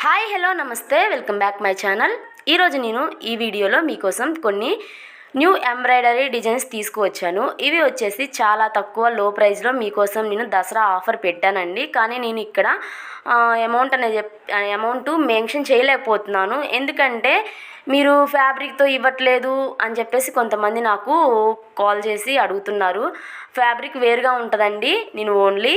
Hi hello నమస్తే welcome back my channel. ఈరోజు నేను ఈ వీడియోలో మీకోసం కొన్ని న్యూ ఎంబ్రాయిడరీ డిజైన్స్ తీసుకువచ్చాను. ఇవి వచ్చేసి చాలా తక్కువ లో ప్రైస్లో మీకోసం నేను దసరా ఆఫర్ పెట్టానండి. కానీ నేను ఇక్కడ అమౌంట్ మెన్షన్ చేయలేకపోతున్నాను. ఎందుకంటే మీరు ఫ్యాబ్రిక్తో ఇవ్వట్లేదు అని చెప్పేసి కొంతమంది నాకు కాల్ చేసి అడుగుతున్నారు. ఫ్యాబ్రిక్ వేరుగా ఉంటుందండి, నేను ఓన్లీ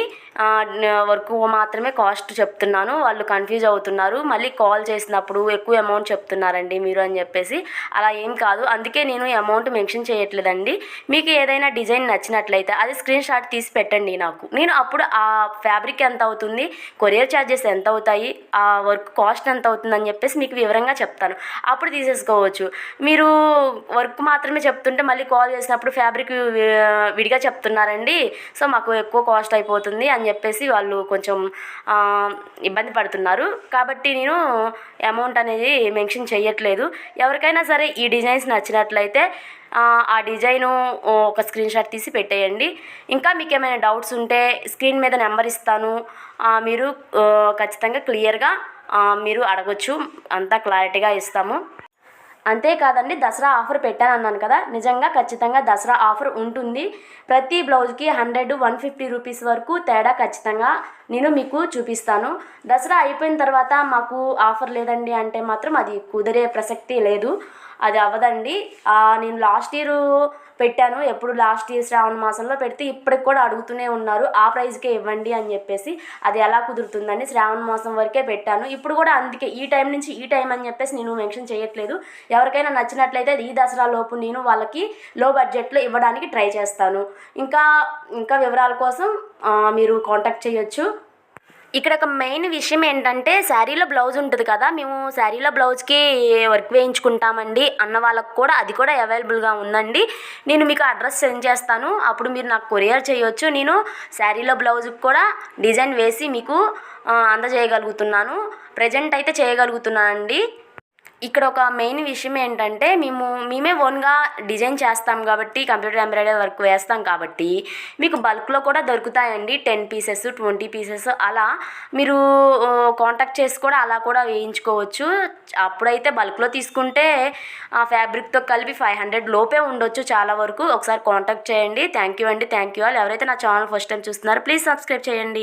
వర్క్ మాత్రమే కాస్ట్ చెప్తున్నాను. వాళ్ళు కన్ఫ్యూజ్ అవుతున్నారు. మళ్ళీ కాల్ చేసినప్పుడు ఎక్కువ అమౌంట్ చెప్తున్నారండి మీరు అని చెప్పేసి. అలా ఏం కాదు, అందుకే నేను అమౌంట్ మెన్షన్ చేయట్లేదండి. మీకు ఏదైనా డిజైన్ నచ్చినట్లయితే అది స్క్రీన్ షాట్ తీసి పెట్టండి నాకు. నేను అప్పుడు ఆ ఫ్యాబ్రిక్ ఎంత అవుతుంది, కొరియర్ ఛార్జెస్ ఎంత అవుతాయి, ఆ వర్క్ కాస్ట్ ఎంత అవుతుంది అని చెప్పేసి మీకు వివరంగా చెప్తాను. అప్పుడు తీసేసుకోవచ్చు. మీరు వర్క్ మాత్రమే చెప్తుంటే మళ్ళీ కాల్ చేసినప్పుడు ఫ్యాబ్రిక్ విడిగా చెప్తున్నారండి, సో మాకు ఎక్కువ కాస్ట్ అయిపోతుంది అని చెప్పేసి వాళ్ళు కొంచెం ఇబ్బంది పడుతున్నారు. కాబట్టి నేను అమౌంట్ అనేది మెన్షన్ చేయట్లేదు. ఎవరికైనా సరే ఈ డిజైన్స్ నచ్చినట్లయితే ఆ డిజైను ఒక స్క్రీన్ షాట్ తీసి పెట్టేయండి. ఇంకా మీకు ఏమైనా డౌట్స్ ఉంటే స్క్రీన్ మీద నెంబర్ ఇస్తాను, మీరు ఖచ్చితంగా క్లియర్గా మీరు అడగొచ్చు, అంతా క్లారిటీగా ఇస్తాము. అంతేకాదండి, దసరా ఆఫర్ పెట్టాను అన్నాను కదా, నిజంగా ఖచ్చితంగా దసరా ఆఫర్ ఉంటుంది. ప్రతి బ్లౌజ్కి 100-150 రూపీస్ వరకు తేడా ఖచ్చితంగా నేను మీకు చూపిస్తాను. దసరా అయిపోయిన తర్వాత మాకు ఆఫర్ లేదండి అంటే మాత్రం అది కుదిరే ప్రసక్తి లేదు, అది అవ్వదండి. నేను లాస్ట్ ఇయర్ పెట్టాను, ఎప్పుడు లాస్ట్ ఇయర్ శ్రావణ మాసంలో పెడితే ఇప్పటికి కూడా అడుగుతూనే ఉన్నారు ఆ ప్రైస్కే ఇవ్వండి అని చెప్పేసి. అది ఎలా కుదురుతుందండి, శ్రావణ మాసం వరకే పెట్టాను. ఇప్పుడు కూడా అందుకే ఈ టైం నుంచి ఈ టైం అని చెప్పేసి నేను మెన్షన్ చేయట్లేదు. ఎవరికైనా నచ్చినట్లయితే ఈ దసరా లోపు నేను వాళ్ళకి లో బడ్జెట్లో ఇవ్వడానికి ట్రై చేస్తాను. ఇంకా వివరాల కోసం మీరు కాంటాక్ట్ చేయొచ్చు. ఇక్కడ ఒక మెయిన్ విషయం ఏంటంటే, శారీలో బ్లౌజ్ ఉంటుంది కదా, మేము శారీలో బ్లౌజ్కి వర్క్ వేయించుకుంటామండి అన్న వాళ్ళకు కూడా అది కూడా అవైలబుల్గా ఉందండి. నేను మీకు అడ్రస్ సెండ్ చేస్తాను, అప్పుడు మీరు నాకు కొరియర్ చేయొచ్చు. నేను శారీలో బ్లౌజ్కి కూడా డిజైన్ వేసి మీకు అందజేయగలుగుతున్నాను, ప్రజెంట్ అయితే చేయగలుగుతున్నానండి. ఇక్కడ ఒక మెయిన్ విషయం ఏంటంటే, మేమే ఓన్గా డిజైన్ చేస్తాం కాబట్టి, కంప్యూటర్ ఎంబ్రాయిడరీ వర్క్ వేస్తాం కాబట్టి మీకు బల్క్లో కూడా దొరుకుతాయండి. 10 పీసెస్ 20 పీసెస్ అలా మీరు కాంటాక్ట్ చేసి కూడా అలా కూడా వేయించుకోవచ్చు. అప్పుడైతే బల్క్లో తీసుకుంటే ఆ ఫ్యాబ్రిక్తో కలిపి 500 లోపే ఉండొచ్చు చాలా వరకు. ఒకసారి కాంటాక్ట్ చేయండి. థ్యాంక్ యూ అండి, థ్యాంక్ యూ ఆల్. ఎవరైతే నా ఛానల్ ఫస్ట్ టైం చూస్తున్నారో ప్లీజ్ సబ్స్క్రైబ్ చేయండి.